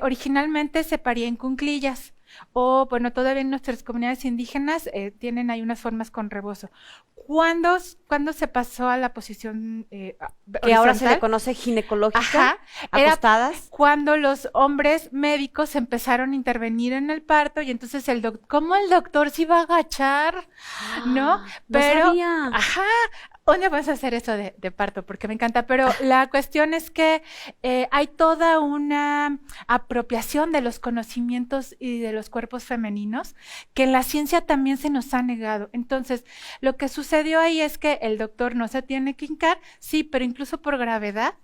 originalmente se paría en cunclillas. O, bueno, todavía en nuestras comunidades indígenas tienen ahí unas formas con rebozo. ¿Cuándo se pasó a la posición que ahora se le conoce ginecológica, acostadas? Cuando los hombres médicos empezaron a intervenir en el parto y entonces ¿cómo el doctor se iba a agachar? ¿No? Pero, no sabía. ¿Dónde vas a hacer eso de parto? Porque me encanta, pero la cuestión es que hay toda una apropiación de los conocimientos y de los cuerpos femeninos que en la ciencia también se nos ha negado. Entonces, lo que sucedió ahí es que el doctor no se tiene que hincar, sí, pero incluso por gravedad,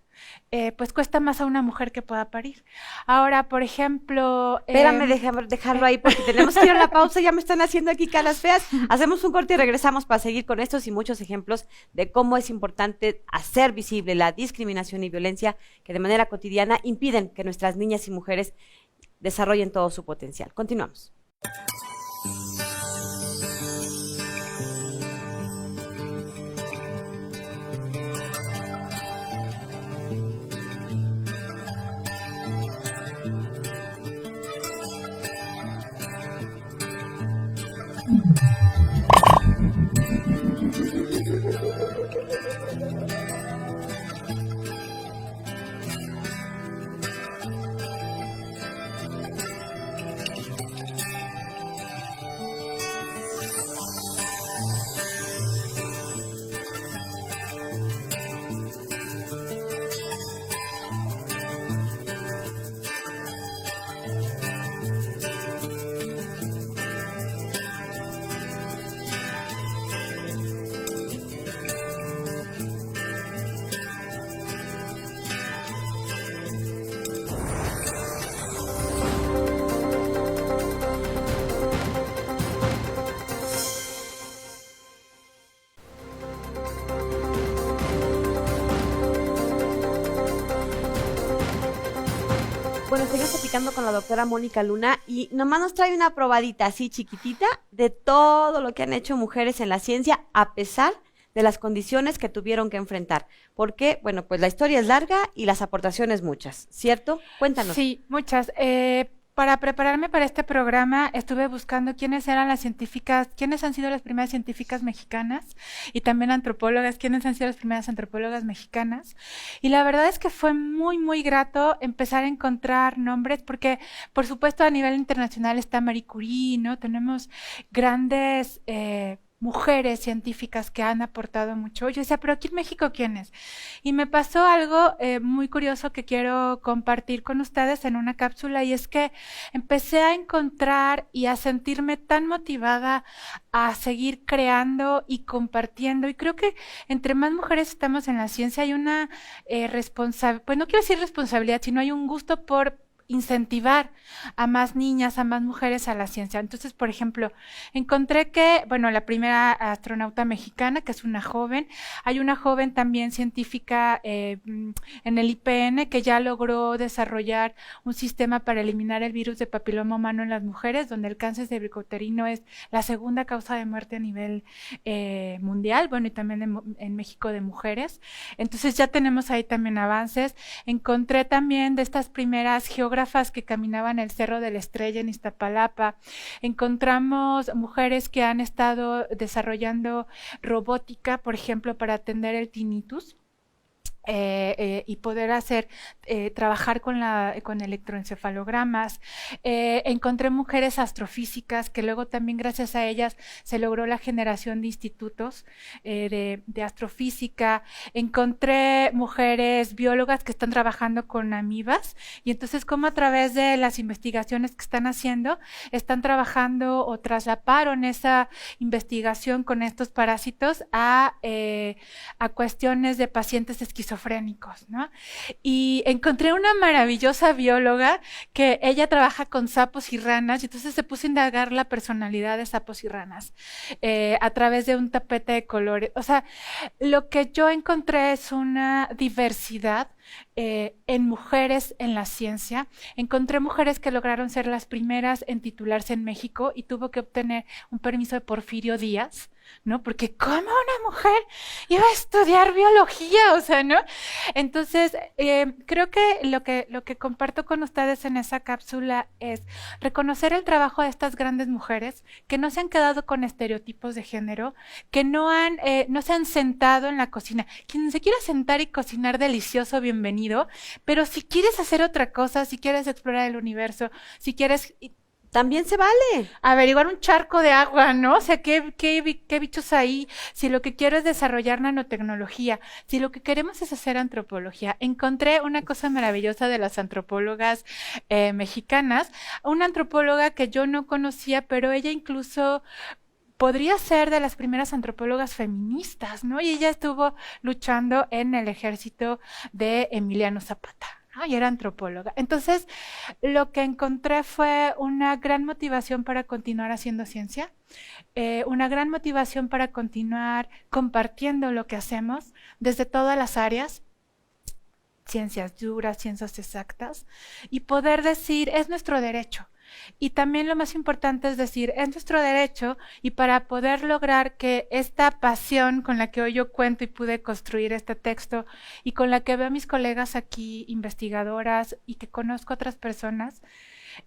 pues cuesta más a una mujer que pueda parir. Ahora, por ejemplo... Espérame, dejarlo ahí porque tenemos que ir a la pausa, ya me están haciendo aquí caras feas. Hacemos un corte y regresamos para seguir con estos y muchos ejemplos de cómo es importante hacer visible la discriminación y violencia que de manera cotidiana impiden que nuestras niñas y mujeres desarrollen todo su potencial. Continuamos. Bueno, seguimos platicando con la doctora Mónica Luna y nomás nos trae una probadita así chiquitita de todo lo que han hecho mujeres en la ciencia a pesar de las condiciones que tuvieron que enfrentar. Porque, bueno, pues la historia es larga y las aportaciones muchas, ¿cierto? Cuéntanos. Sí, muchas. Para prepararme para este programa estuve buscando quiénes eran las científicas, quiénes han sido las primeras científicas mexicanas y también antropólogas, quiénes han sido las primeras antropólogas mexicanas. Y la verdad es que fue muy, muy grato empezar a encontrar nombres porque, por supuesto, a nivel internacional está Marie Curie, ¿no? Tenemos grandes mujeres científicas que han aportado mucho. Yo decía, pero aquí en México, ¿quiénes? Y me pasó algo muy curioso que quiero compartir con ustedes en una cápsula, y es que empecé a encontrar y a sentirme tan motivada a seguir creando y compartiendo, y creo que entre más mujeres estamos en la ciencia hay una responsabilidad, pues no quiero decir responsabilidad, sino hay un gusto por incentivar a más niñas, a más mujeres a la ciencia. Entonces, por ejemplo, encontré que, bueno, la primera astronauta mexicana, que es una joven, hay una joven también científica en el IPN que ya logró desarrollar un sistema para eliminar el virus de papiloma humano en las mujeres, donde el cáncer cervicouterino es la segunda causa de muerte a nivel mundial, bueno, y también en México de mujeres. Entonces ya tenemos ahí también avances. Encontré también de estas primeras geógrafas que caminaban el Cerro de la Estrella en Iztapalapa. Encontramos mujeres que han estado desarrollando robótica, por ejemplo, para atender el tinnitus. Y poder trabajar con electroencefalogramas. Encontré mujeres astrofísicas que luego también gracias a ellas se logró la generación de institutos de astrofísica. Encontré mujeres biólogas que están trabajando con amibas, y entonces como a través de las investigaciones que están haciendo, están trabajando o traslaparon esa investigación con estos parásitos a cuestiones de pacientes esquizofrénicos, ¿no? Y encontré una maravillosa bióloga que ella trabaja con sapos y ranas, y entonces se puso a indagar la personalidad de sapos y ranas a través de un tapete de colores. O sea, lo que yo encontré es una diversidad en mujeres en la ciencia. Encontré mujeres que lograron ser las primeras en titularse en México y tuvo que obtener un permiso de Porfirio Díaz, ¿no? Porque ¿cómo una mujer iba a estudiar biología? O sea, ¿no? Entonces, creo que lo que comparto con ustedes en esa cápsula es reconocer el trabajo de estas grandes mujeres que no se han quedado con estereotipos de género, que no se han sentado en la cocina. Quien se quiera sentar y cocinar delicioso, bienvenido, pero si quieres hacer otra cosa, si quieres explorar el universo, si quieres también se vale averiguar un charco de agua, ¿no? O sea, ¿qué bichos hay? Si lo que quiero es desarrollar nanotecnología, si lo que queremos es hacer antropología. Encontré una cosa maravillosa de las antropólogas mexicanas, una antropóloga que yo no conocía, pero ella incluso podría ser de las primeras antropólogas feministas, ¿no? Y ella estuvo luchando en el ejército de Emiliano Zapata, ¿no? Y era antropóloga. Entonces, lo que encontré fue una gran motivación para continuar haciendo ciencia, una gran motivación para continuar compartiendo lo que hacemos desde todas las áreas, ciencias duras, ciencias exactas, y poder decir, es nuestro derecho. Y también lo más importante es decir, es nuestro derecho, y para poder lograr que esta pasión con la que hoy yo cuento y pude construir este texto, y con la que veo a mis colegas aquí, investigadoras, y que conozco a otras personas,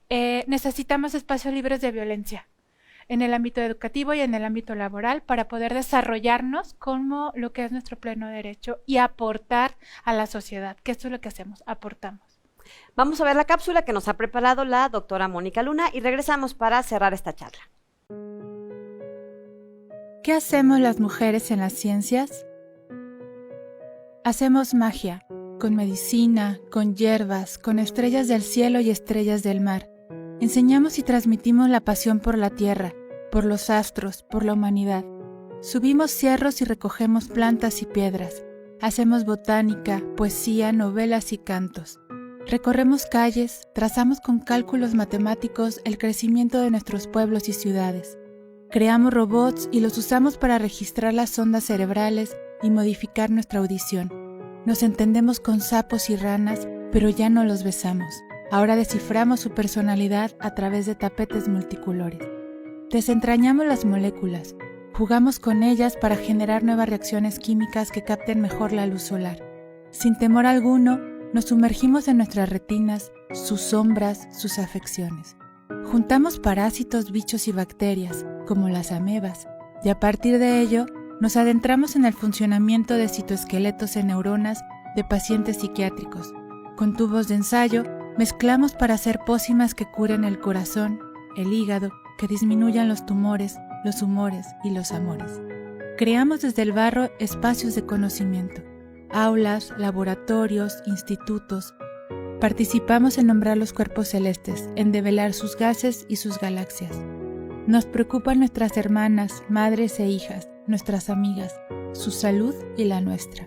necesitamos espacios libres de violencia. en el ámbito educativo y en el ámbito laboral para poder desarrollarnos como lo que es nuestro pleno derecho y aportar a la sociedad, que esto es lo que hacemos, aportamos. Vamos a ver la cápsula que nos ha preparado la doctora Mónica Luna y regresamos para cerrar esta charla. ¿Qué hacemos las mujeres en las ciencias? Hacemos magia, con medicina, con hierbas, con estrellas del cielo y estrellas del mar. Enseñamos y transmitimos la pasión por la tierra, por los astros, por la humanidad. Subimos cerros y recogemos plantas y piedras. Hacemos botánica, poesía, novelas y cantos. Recorremos calles, trazamos con cálculos matemáticos el crecimiento de nuestros pueblos y ciudades. Creamos robots y los usamos para registrar las ondas cerebrales y modificar nuestra audición. Nos entendemos con sapos y ranas, pero ya no los besamos. Ahora desciframos su personalidad a través de tapetes multicolores. Desentrañamos las moléculas, jugamos con ellas para generar nuevas reacciones químicas que capten mejor la luz solar. Sin temor alguno, nos sumergimos en nuestras retinas, sus sombras, sus afecciones. Juntamos parásitos, bichos y bacterias, como las amebas, y a partir de ello, nos adentramos en el funcionamiento de citoesqueletos en neuronas de pacientes psiquiátricos. Con tubos de ensayo, mezclamos para hacer pócimas que curen el corazón, el hígado, que disminuyan los tumores, los humores y los amores. Creamos desde el barro espacios de conocimiento, aulas, laboratorios, institutos. Participamos en nombrar los cuerpos celestes, en develar sus gases y sus galaxias. Nos preocupan nuestras hermanas, madres e hijas, nuestras amigas, su salud y la nuestra.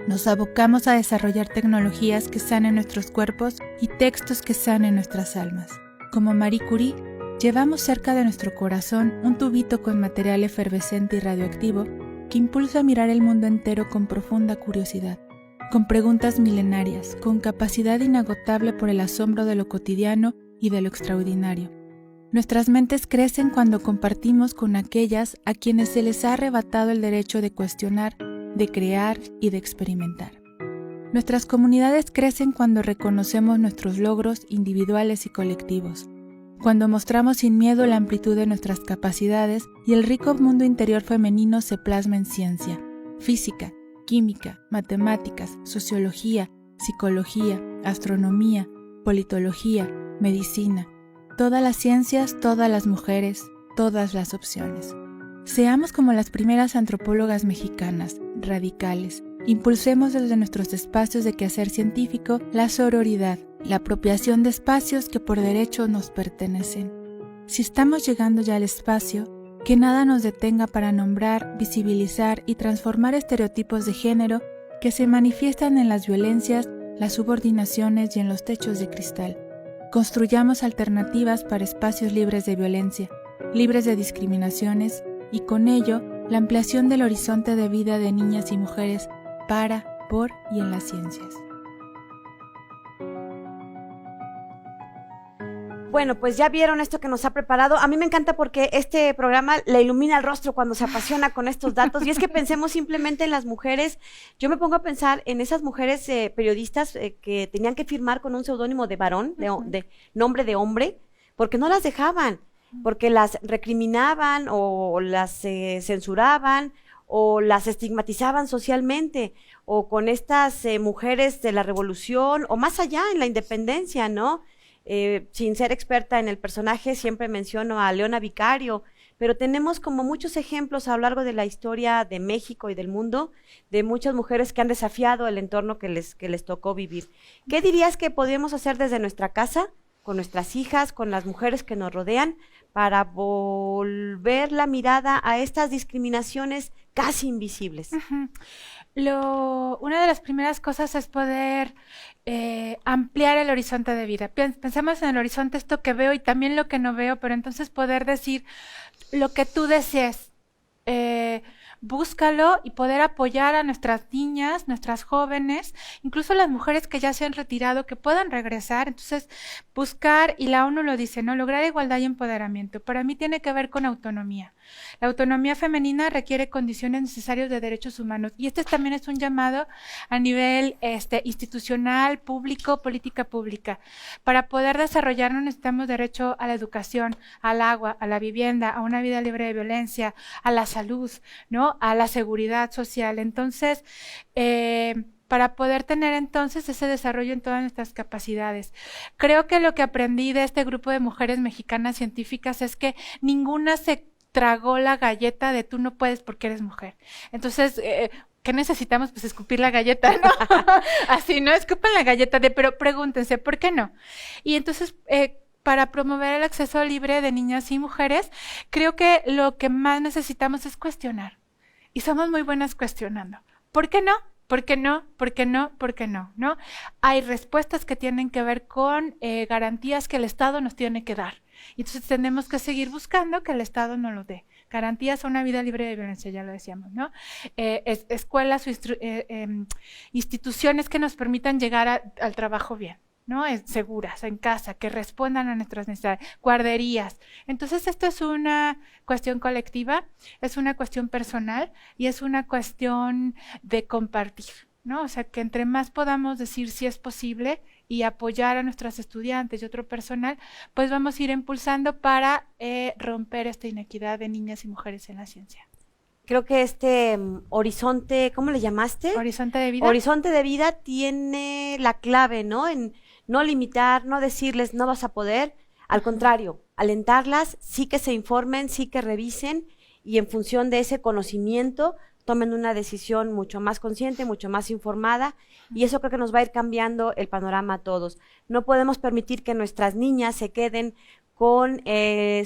Nos abocamos a desarrollar tecnologías que sanen nuestros cuerpos y textos que sanen nuestras almas. Como Marie Curie, llevamos cerca de nuestro corazón un tubito con material efervescente y radioactivo que impulsa a mirar el mundo entero con profunda curiosidad, con preguntas milenarias, con capacidad inagotable por el asombro de lo cotidiano y de lo extraordinario. Nuestras mentes crecen cuando compartimos con aquellas a quienes se les ha arrebatado el derecho de cuestionar, de crear y de experimentar. Nuestras comunidades crecen cuando reconocemos nuestros logros individuales y colectivos, cuando mostramos sin miedo la amplitud de nuestras capacidades y el rico mundo interior femenino se plasma en ciencia, física, química, matemáticas, sociología, psicología, astronomía, politología, medicina. Todas las ciencias, todas las mujeres, todas las opciones. Seamos como las primeras antropólogas mexicanas, radicales. Impulsemos desde nuestros espacios de quehacer científico la sororidad, la apropiación de espacios que por derecho nos pertenecen. Si estamos llegando ya al espacio, que nada nos detenga para nombrar, visibilizar y transformar estereotipos de género que se manifiestan en las violencias, las subordinaciones y en los techos de cristal. Construyamos alternativas para espacios libres de violencia, libres de discriminaciones y con ello la ampliación del horizonte de vida de niñas y mujeres para, por y en las ciencias. Bueno, pues ya vieron esto que nos ha preparado. A mí me encanta porque este programa le ilumina el rostro cuando se apasiona con estos datos. Y es que pensemos simplemente en las mujeres. Yo me pongo a pensar en esas mujeres periodistas que tenían que firmar con un seudónimo de varón, de nombre de hombre, porque no las dejaban, porque las recriminaban o las censuraban o las estigmatizaban socialmente, o con estas mujeres de la revolución, o más allá en la independencia, ¿no? Sin ser experta en el personaje, siempre menciono a Leona Vicario, pero tenemos como muchos ejemplos a lo largo de la historia de México y del mundo, de muchas mujeres que han desafiado el entorno que les tocó vivir. ¿Qué dirías que podemos hacer desde nuestra casa, con nuestras hijas, con las mujeres que nos rodean, para volver la mirada a estas discriminaciones casi invisibles? Una de las primeras cosas es poder ampliar el horizonte de vida. Pensemos en el horizonte, esto que veo y también lo que no veo, pero entonces poder decir lo que tú desees. Búscalo y poder apoyar a nuestras niñas, nuestras jóvenes, incluso las mujeres que ya se han retirado, que puedan regresar. Entonces, buscar, y la ONU lo dice, ¿no? Lograr igualdad y empoderamiento. Para mí tiene que ver con autonomía. La autonomía femenina requiere condiciones necesarias de derechos humanos y este también es un llamado a nivel institucional, público, política pública. Para poder desarrollarnos necesitamos derecho a la educación, al agua, a la vivienda, a una vida libre de violencia, a la salud, ¿no? A la seguridad social. Entonces, para poder tener entonces ese desarrollo en todas nuestras capacidades. Creo que lo que aprendí de este grupo de mujeres mexicanas científicas es que ninguna se tragó la galleta de tú no puedes porque eres mujer. Entonces, ¿qué necesitamos? Pues escupir la galleta, ¿no? Así, no escupen la galleta, pero pregúntense, ¿por qué no? Y entonces, para promover el acceso libre de niñas y mujeres, creo que lo que más necesitamos es cuestionar. Y somos muy buenas cuestionando. ¿Por qué no? ¿Por qué no? ¿Por qué no? ¿Por qué no? ¿No? Hay respuestas que tienen que ver con garantías que el Estado nos tiene que dar. Y entonces tenemos que seguir buscando que el Estado nos lo dé. Garantías a una vida libre de violencia, ya lo decíamos, ¿no? Escuelas o instituciones que nos permitan llegar al trabajo bien, ¿no? Seguras, en casa, que respondan a nuestras necesidades, guarderías. Entonces, esto es una cuestión colectiva, es una cuestión personal y es una cuestión de compartir, ¿no? O sea, que entre más podamos decir si es posible y apoyar a nuestras estudiantes y otro personal, pues vamos a ir impulsando para romper esta inequidad de niñas y mujeres en la ciencia. Creo que este horizonte, ¿cómo le llamaste? Horizonte de vida. Horizonte de vida tiene la clave, ¿no? En no limitar, no decirles no vas a poder, al contrario, alentarlas, sí que se informen, sí que revisen y en función de ese conocimiento tomen una decisión mucho más consciente, mucho más informada y eso creo que nos va a ir cambiando el panorama a todos. No podemos permitir que nuestras niñas se queden con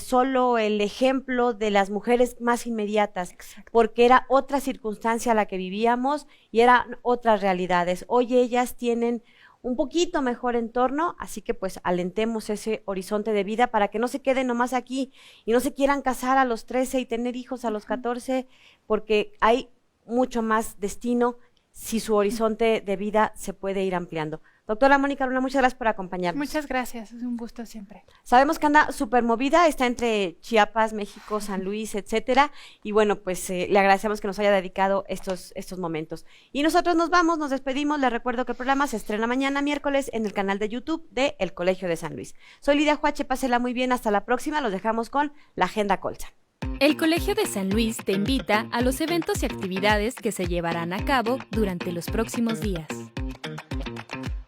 solo el ejemplo de las mujeres más inmediatas, porque era otra circunstancia la que vivíamos y eran otras realidades. Hoy ellas tienen un poquito mejor entorno, así que pues alentemos ese horizonte de vida para que no se queden nomás aquí y no se quieran casar a los 13 y tener hijos a los 14, porque hay mucho más destino si su horizonte de vida se puede ir ampliando. Doctora Mónica Luna, muchas gracias por acompañarnos. Muchas gracias, es un gusto siempre. Sabemos que anda súper movida, está entre Chiapas, México, San Luis, etcétera, y bueno, pues le agradecemos que nos haya dedicado estos momentos. Y nosotros nos vamos, nos despedimos, les recuerdo que el programa se estrena mañana miércoles en el canal de YouTube de El Colegio de San Luis. Soy Lidia Huache, pásela muy bien, hasta la próxima, los dejamos con la Agenda Colsan. El Colegio de San Luis te invita a los eventos y actividades que se llevarán a cabo durante los próximos días.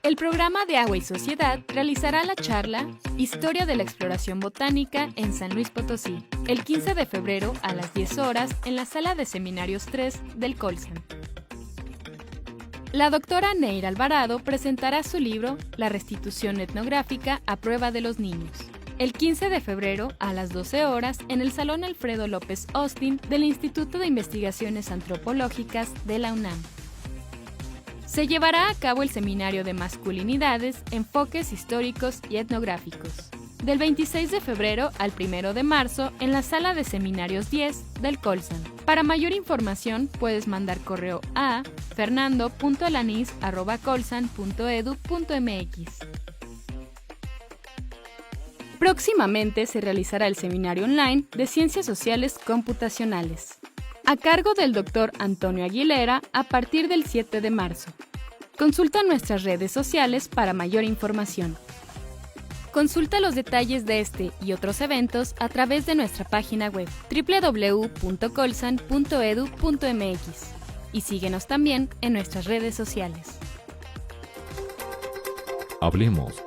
El programa de Agua y Sociedad realizará la charla Historia de la Exploración Botánica en San Luis Potosí, el 15 de febrero a las 10 horas en la Sala de Seminarios 3 del Colsan. La doctora Neira Alvarado presentará su libro La restitución etnográfica a prueba de los niños, el 15 de febrero a las 12 horas en el Salón Alfredo López Austin del Instituto de Investigaciones Antropológicas de la UNAM. Se llevará a cabo el Seminario de Masculinidades, Enfoques Históricos y Etnográficos, del 26 de febrero al 1 de marzo en la Sala de Seminarios 10 del Colsan. Para mayor información puedes mandar correo a fernando.alanis@colsan.edu.mx. Próximamente se realizará el seminario online de Ciencias Sociales Computacionales, a cargo del Dr. Antonio Aguilera a partir del 7 de marzo. Consulta nuestras redes sociales para mayor información. Consulta los detalles de este y otros eventos a través de nuestra página web www.colsan.edu.mx y síguenos también en nuestras redes sociales. Hablemos